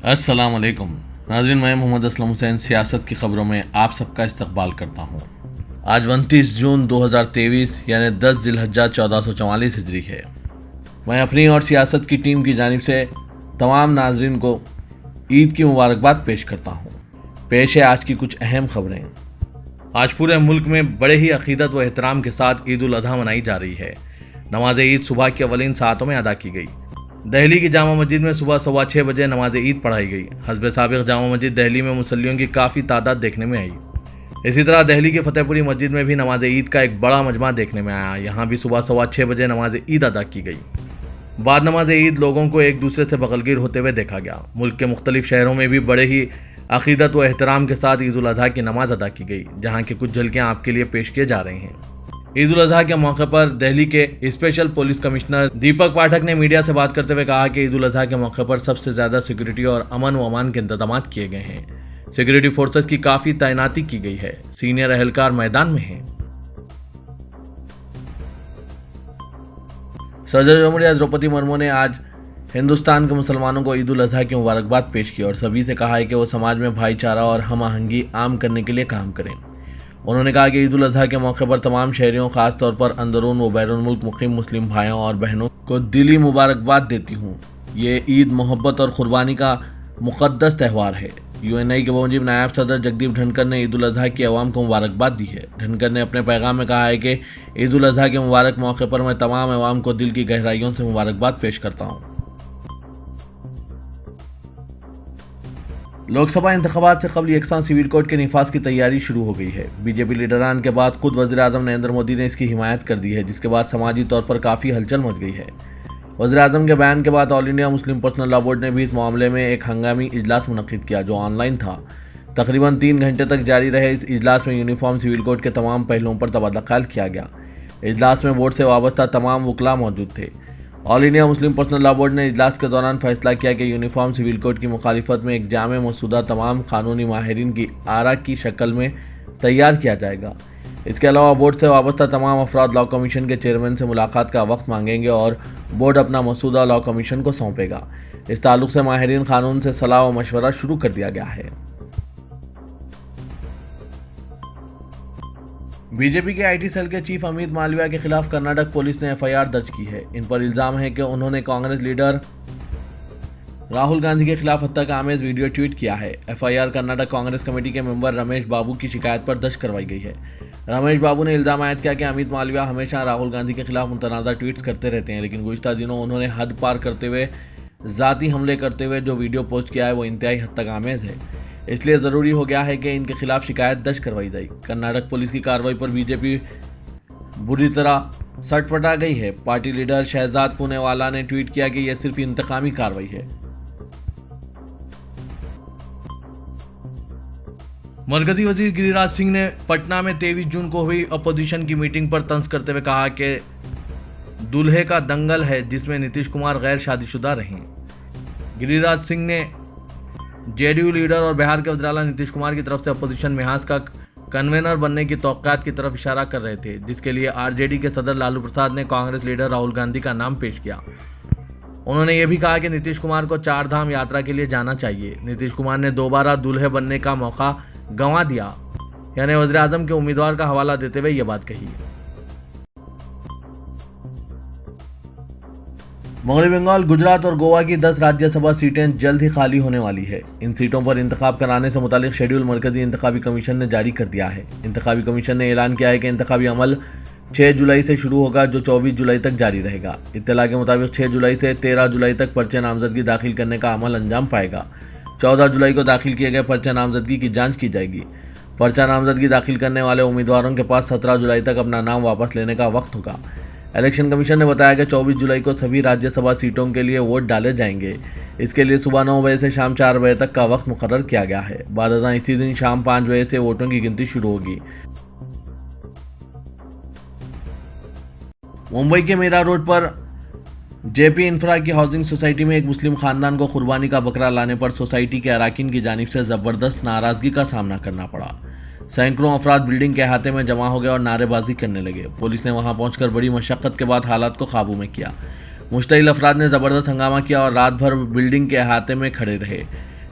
السلام علیکم ناظرین، میں محمد اسلم حسین سیاست کی خبروں میں آپ سب کا استقبال کرتا ہوں۔ آج 29 جون 2023 یعنی 10 ذی الحجہ 1444 ہجری ہے۔ میں اپنی اور سیاست کی ٹیم کی جانب سے تمام ناظرین کو عید کی مبارکباد پیش کرتا ہوں۔ پیش ہے آج کی کچھ اہم خبریں۔ آج پورے ملک میں بڑے ہی عقیدت و احترام کے ساتھ عید الاضحیٰ منائی جا رہی ہے۔ نماز عید صبح کی اولین ساعتوں میں ادا کی گئی۔ دہلی کی جامع مسجد میں صبح 6:15 بجے نماز عید پڑھائی گئی۔ حسب سابق جامع مسجد دہلی میں مصلیوں کی کافی تعداد دیکھنے میں آئی۔ اسی طرح دہلی کی فتح پوری مسجد میں بھی نماز عید کا ایک بڑا مجمع دیکھنے میں آیا۔ یہاں بھی صبح 6:15 بجے نماز عید ادا کی گئی۔ بعد نماز عید لوگوں کو ایک دوسرے سے بغلگیر ہوتے ہوئے دیکھا گیا۔ ملک کے مختلف شہروں میں بھی بڑے ہی عقیدت و احترام کے ساتھ عید الاضحیٰ کی نماز ادا کی گئی، جہاں کی کچھ جھلکیاں آپ کے لیے پیش کیے جا رہے ہیں۔ عید الاضحیٰ کے موقع پر دہلی کے special police commissioner Deepak Pathak نے میڈیا سے بات کرتے ہوئے کہا کہ عید الاضحیٰ کے موقع پر سب سے زیادہ سیکورٹی اور امن و امان کے انتظامات کیے گئے ہیں۔ سیکورٹی فورسز کی کافی تعیناتی کی گئی ہے۔ سینئر اہلکار میدان میں ہیں۔ صدر جمہوریہ دروپدی مرمو نے آج ہندوستان کے مسلمانوں کو عید الاضحیٰ کی مبارکباد پیش کی اور سبھی سے کہا ہے کہ وہ سماج میں بھائی چارہ اور ہم آہنگی عام کرنے کے لیے کام کریں۔ انہوں نے کہا کہ عید الاضحیٰ کے موقع پر تمام شہریوں، خاص طور پر اندرون و بیرون ملک مقیم مسلم بھائیوں اور بہنوں کو دلی مبارکباد دیتی ہوں۔ یہ عید محبت اور قربانی کا مقدس تہوار ہے۔ UNI کے موجب نائب صدر جگدیپ دھنکر نے عید الاضحیٰ کی عوام کو مبارکباد دی ہے۔ دھنکر نے اپنے پیغام میں کہا ہے کہ عید الاضحیٰ کے مبارک موقع پر میں تمام عوام کو دل کی گہرائیوں سے مبارکباد پیش کرتا ہوں۔ لوک سبھا انتخابات سے قبل یکساں سول کوڈ کے نفاذ کی تیاری شروع ہو گئی ہے۔ BJP لیڈران کے بعد خود وزیر اعظم نریندر مودی نے اس کی حمایت کر دی ہے، جس کے بعد سماجی طور پر کافی ہلچل مچ گئی ہے۔ وزیر اعظم کے بیان کے بعد All India Muslim Personal Law Board نے بھی اس معاملے میں ایک ہنگامی اجلاس منعقد کیا، جو آن لائن تھا۔ تقریباً 3 گھنٹے تک جاری رہے اس اجلاس میں یونیفارم سول کوڈ کے تمام پہلوؤں پر تبادلہ خیال کیا گیا۔ اجلاس میں بورڈ سے وابستہ تمام وکلاء موجود تھے۔ All India Muslim Personal Law Board نے اجلاس کے دوران فیصلہ کیا کہ یونیفارم سول کوڈ کی مخالفت میں ایک جامع مسودہ تمام قانونی ماہرین کی آراء کی شکل میں تیار کیا جائے گا۔ اس کے علاوہ بورڈ سے وابستہ تمام افراد لاء کمیشن کے چیئرمین سے ملاقات کا وقت مانگیں گے اور بورڈ اپنا مسودہ لاء کمیشن کو سونپے گا۔ اس تعلق سے ماہرین قانون سے صلاح و مشورہ شروع کر دیا گیا ہے۔ BJP کے IT سیل کے چیف امیت مالویہ کے خلاف کرناٹک پولیس نے FIR درج کی ہے۔ ان پر الزام ہے کہ انہوں نے کانگریس لیڈر راہل گاندھی کے خلاف ہتک آمیز ویڈیو ٹویٹ کیا ہے۔ FIR کرناٹک کانگریس کمیٹی کے ممبر رمیش بابو کی شکایت پر درج کروائی گئی ہے۔ رمیش بابو نے الزام عائد کیا کہ امیت مالویہ ہمیشہ راہل گاندھی کے خلاف متنازع ٹویٹس کرتے رہتے ہیں، لیکن گزشتہ دنوں انہوں نے حد پار کرتے ہوئے ذاتی حملے کرتے ہوئے جو ویڈیو پوسٹ کیا ہے وہ انتہائی ہتک آمیز ہے، اس لیے ضروری ہو گیا ہے کہ ان کے خلاف شکایت درج کروائی جائے۔ کرناٹک پولیس کی کارروائی پر BJP بری طرح سٹ پٹا گئی ہے۔ پارٹی لیڈر شہزاد پونے والا نے ٹویٹ کیا کہ یہ صرف انتقامی کارروائی ہے۔ مرکزی وزیر گری راج سنگھ نے پٹنہ میں 23 جون کو ہوئی اپوزیشن کی میٹنگ پر طنز کرتے ہوئے کہا کہ دولہے کا دنگل ہے جس میں نتیش کمار غیر شادی شدہ رہیں۔ گری راج سنگھ نے JDU لیڈر اور بہار کے وزیر اعلیٰ نتیش کمار کی طرف سے اپوزیشن محاذ کا کنوینر بننے کی توقعات کی طرف اشارہ کر رہے تھے، جس کے لیے RJD کے صدر لالو پرساد نے کانگریس لیڈر راہل گاندھی کا نام پیش کیا۔ انہوں نے یہ بھی کہا کہ نتیش کمار کو 4 دھام یاترا کے لیے جانا چاہیے۔ نتیش کمار نے دوبارہ دولہے بننے کا موقع گنوا دیا، یعنی وزیر اعظم کے امیدوار کا حوالہ دیتے ہوئے یہ بات کہی۔ مغربی بنگال، گجرات اور گوا کی 10 راجیہ سبھا سیٹیں جلد ہی خالی ہونے والی ہے۔ ان سیٹوں پر انتخاب کرانے سے متعلق شیڈول مرکزی انتخابی کمیشن نے جاری کر دیا ہے۔ انتخابی کمیشن نے اعلان کیا ہے کہ انتخابی عمل 6 جولائی سے شروع ہوگا، جو 24 جولائی تک جاری رہے گا۔ اطلاع کے مطابق 6 جولائی سے 13 جولائی تک پرچے نامزدگی داخل کرنے کا عمل انجام پائے گا۔ 14 جولائی کو داخل کیے گئے پرچے نامزدگی کی جانچ کی جائے گی۔ پرچہ نامزدگی داخل کرنے والے امیدواروں کے پاس 17 جولائی تک اپنا نام واپس لینے کا وقت ہوگا۔ الیکشن کمیشن نے بتایا کہ 24 جولائی کو سبھی راجیہ سبھا سیٹوں کے لیے ووٹ ڈالے جائیں گے۔ اس کے لیے صبح 9 بجے سے شام 4 بجے تک کا وقت مقرر کیا گیا ہے۔ بعد ازاں اسی دن شام 5 بجے سے ووٹوں کی گنتی شروع ہوگی۔ ممبئی کے میرا روڈ پر JP انفرا کی ہاؤسنگ سوسائٹی میں ایک مسلم خاندان کو قربانی کا بکرا لانے پر سوسائٹی کے اراکین کی جانب سے زبردست ناراضگی کا سامنا کرنا پڑا۔ سینکڑوں افراد بلڈنگ کے احاطے میں جمع ہو گئے اور نعرے بازی کرنے لگے۔ پولیس نے وہاں پہنچ کر بڑی مشقت کے بعد حالات کو قابو میں کیا۔ مشتعل افراد نے زبردست ہنگامہ کیا اور رات بھر بلڈنگ کے احاطے میں کھڑے رہے۔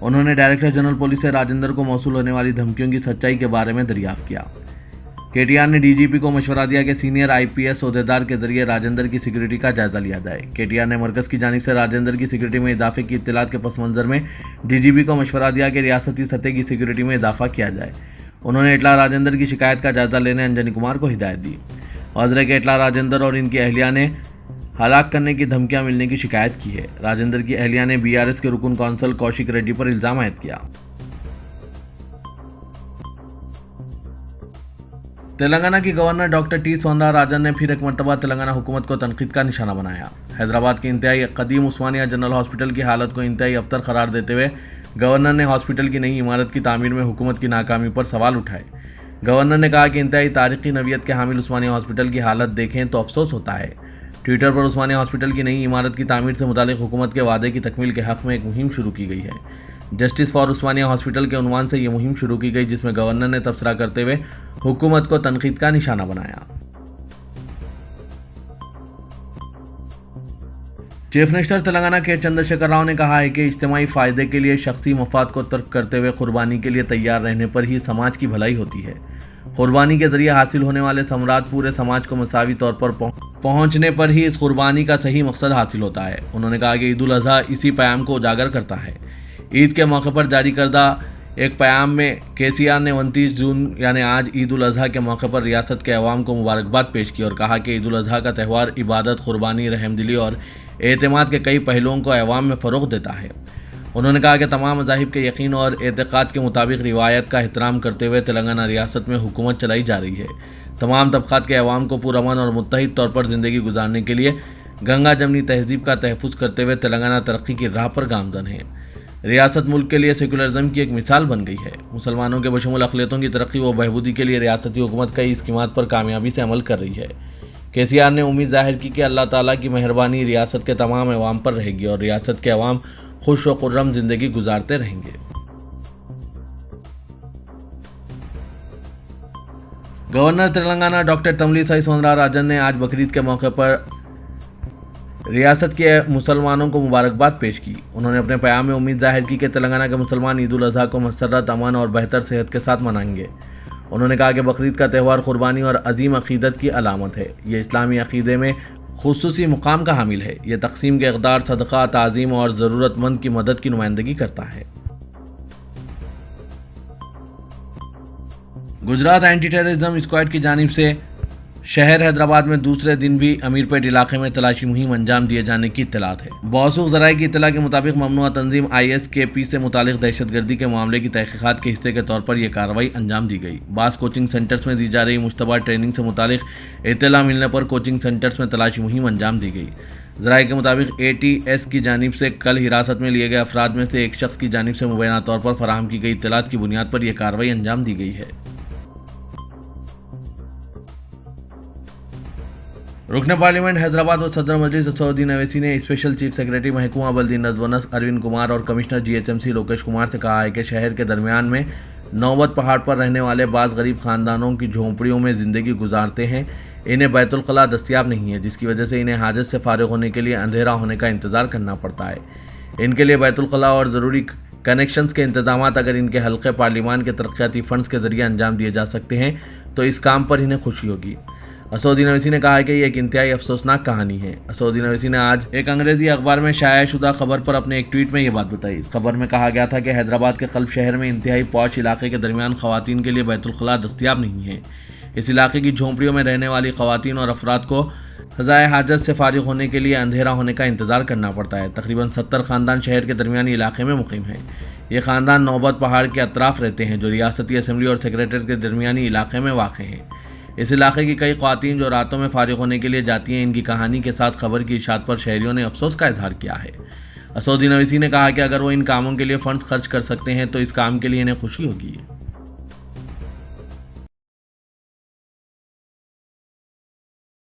انہوں نے ڈائریکٹر جنرل پولیس سے راجندر کو موصول ہونے والی دھمکیوں کی سچائی کے بارے میں دریافت کیا۔ کے ٹی آر نے ڈی جی پی کو مشورہ دیا کہ سینئر آئی پی ایس عہدیدار کے ذریعے راجندر کی سیکیورٹی کا جائزہ لیا جائے۔ کے ٹی آر نے مرکز کی جانب سے راجندر کی سیکیورٹی میں اضافے کی اطلاعات کے پس منظر میں ڈی جی پی کو مشورہ دیا کہ ریاستی سطح کی سیکیورٹی میں اضافہ کیا جائے۔ انہوں نے اٹلا راجندر کی شکایت کا جائزہ لینے انجنی کمار کو ہدایت دی۔ واضح ہے کہ اٹلا راجندر اور ان کی اہلیہ نے ہلاک کرنے کی دھمکیاں ملنے کی شکایت کی ہے۔ راجندر کی اہلیہ نے بی آر ایس کے رکن کونسل کوشک ریڈی پر الزام عائد کیا۔ تلنگانہ کی governor doctor T Soundara Rajan نے پھر ایک مرتبہ تلنگانہ حکومت کو تنقید کا نشانہ بنایا۔ حیدرآباد کے انتہائی قدیم عثمانیہ جنرل ہاسپٹل کی حالت کو انتہائی ابتر قرار دیتے ہوئے گورنر نے ہاسپٹل کی نئی عمارت کی تعمیر میں حکومت کی ناکامی پر سوال اٹھائے۔ گورنر نے کہا کہ انتہائی تاریخی نوعیت کے حامل عثمانیہ ہاسپٹل کی حالت دیکھیں تو افسوس ہوتا ہے۔ ٹویٹر پر عثمانیہ ہاسپٹل کی نئی عمارت کی تعمیر سے متعلق حکومت کے وعدے کی تکمیل کے حق میں ایک مہم شروع کی گئی ہے۔ جسٹس فار عثمانیہ ہاسپٹل کے عنوان سے یہ مہم شروع کی گئی، جس میں گورنر نے تبصرہ کرتے ہوئے حکومت کو تنقید کا نشانہ بنایا۔ چیف منسٹر تلنگانہ کے چندر شیکھر راؤ نے کہا ہے کہ اجتماعی فائدے کے لیے شخصی مفاد کو ترک کرتے ہوئے قربانی کے لیے تیار رہنے پر ہی سماج کی بھلائی ہوتی ہے۔ قربانی کے ذریعے حاصل ہونے والے ثمرات پورے سماج کو مساوی طور پر پہنچنے پر ہی اس قربانی کا صحیح مقصد حاصل ہوتا ہے۔ انہوں نے کہا کہ عید الاضحیٰ اسی پیام کو اجاگر کرتا ہے۔ عید کے موقع پر جاری کردہ ایک پیام میں کے سی آر نے 29 جون یعنی آج عید الاضحیٰ کے موقع پر ریاست کے عوام کو مبارکباد پیش کی اور کہا کہ عید الاضحیٰ کا تہوار عبادت، قربانی، رحم دلی اور اعتماد کے کئی پہلوؤں کو عوام میں فروغ دیتا ہے۔ انہوں نے کہا کہ تمام مذاہب کے یقین اور اعتقاد کے مطابق روایت کا احترام کرتے ہوئے تلنگانہ ریاست میں حکومت چلائی جا رہی ہے۔ تمام طبقات کے عوام کو پرامن اور متحد طور پر زندگی گزارنے کے لیے گنگا جمنی تہذیب کا تحفظ کرتے ہوئے تلنگانہ ترقی کی راہ پر گامزن ہے۔ ریاست ملک کے لیے سیکولرزم کی ایک مثال بن گئی ہے۔ مسلمانوں کے بشمول اقلیتوں کی ترقی و بہبودی کے لیے ریاستی حکومت کئی اسکیمات پر کامیابی سے عمل کر رہی ہے۔ کے سی آر نے امید ظاہر کی کہ اللہ تعالیٰ کی مہربانی ریاست کے تمام عوام پر رہے گی اور ریاست کے عوام خوش و خرم زندگی گزارتے رہیں گے۔ گورنر تلنگانہ ڈاکٹر تملیسائی سوندرا راجن نے آج بقرعید کے موقع پر ریاست کے مسلمانوں کو مبارکباد پیش کی۔ انہوں نے اپنے پیام میں امید ظاہر کی کہ تلنگانہ کے مسلمان عید الاضحیٰ کو مسرت، امن اور بہتر صحت کے ساتھ منائیں گے۔ انہوں نے کہا کہ بقرعید کا تہوار قربانی اور عظیم عقیدت کی علامت ہے۔ یہ اسلامی عقیدے میں خصوصی مقام کا حامل ہے۔ یہ تقسیم کے اقدار، صدقہ، تعظیم اور ضرورت مند کی مدد کی نمائندگی کرتا ہے۔ گجرات اینٹی ٹیررزم اسکواڈ کی جانب سے شہر حیدرآباد میں دوسرے دن بھی امیر پیٹ علاقے میں تلاشی مہم انجام دیے جانے کی اطلاعات ہے۔ موثوق ذرائع کی اطلاع کے مطابق ممنوعہ تنظیم آئی ایس کے پی سے متعلق دہشت گردی کے معاملے کی تحقیقات کے حصے کے طور پر یہ کارروائی انجام دی گئی۔ بعض کوچنگ سینٹرز میں دی جا رہی مشتبہ ٹریننگ سے متعلق اطلاع ملنے پر کوچنگ سینٹرز میں تلاشی مہم انجام دی گئی۔ ذرائع کے مطابق اے ٹی ایس کی جانب سے کل حراست میں لیے گئے افراد میں سے ایک شخص کی جانب سے مبینہ طور پر فراہم کی گئی اطلاعات کی بنیاد پر یہ کارروائی انجام دی گئی ہے۔ رکن پارلیمنٹ حیدرآباد و صدر مجلس اسدالدین اویسی نے اسپیشل چیف سیکریٹری محکمہ بلدی نظم و نسق اروند کمار اور commissioner G H M C Lokesh Kumar سے کہا ہے کہ شہر کے درمیان میں نوبت پہاڑ پر رہنے والے بعض غریب خاندانوں کی جھونپڑیوں میں زندگی گزارتے ہیں، انہیں بیت الخلاء دستیاب نہیں ہے، جس کی وجہ سے انہیں حاجت سے فارغ ہونے کے لیے اندھیرا ہونے کا انتظار کرنا پڑتا ہے۔ ان کے لیے بیت الخلاء اور ضروری کنیکشنز کے انتظامات اگر ان کے حلقے پارلیمان کے ترقیاتی فنڈز کے ذریعے انجام دیے جا سکتے ہیں تو اس کام پر انہیں خوشی ہوگی۔ اسدالدین اویسی نے کہا ہے کہ یہ ایک انتہائی افسوسناک کہانی ہے۔ اسدالدین اویسی نے آج ایک انگریزی اخبار میں شائع شدہ خبر پر اپنے ایک ٹویٹ میں یہ بات بتائی۔ اس خبر میں کہا گیا تھا کہ حیدرآباد کے قلب شہر میں انتہائی پوش علاقے کے درمیان خواتین کے لیے بیت الخلاء دستیاب نہیں ہے۔ اس علاقے کی جھونپڑیوں میں رہنے والی خواتین اور افراد کو قضائے حاجت سے فارغ ہونے کے لیے اندھیرا ہونے کا انتظار کرنا پڑتا ہے۔ تقریباً 70 خاندان شہر کے درمیانی علاقے میں مقیم ہیں۔ یہ خاندان نوبت پہاڑ کے اطراف رہتے ہیں جو ریاستی اسمبلی اور سیکریٹریٹ کے درمیانی علاقے میں واقع ہیں۔ اس علاقے کی کئی خواتین جو راتوں میں فارغ ہونے کے لیے جاتی ہیں، ان کی کہانی کے ساتھ خبر کی اشاعت پر شہریوں نے افسوس کا اظہار کیا ہے۔ اسدالدین اویسی نے کہا کہ اگر وہ ان کاموں کے لیے فنڈز خرچ کر سکتے ہیں تو اس کام کے لیے انہیں خوشی ہوگی۔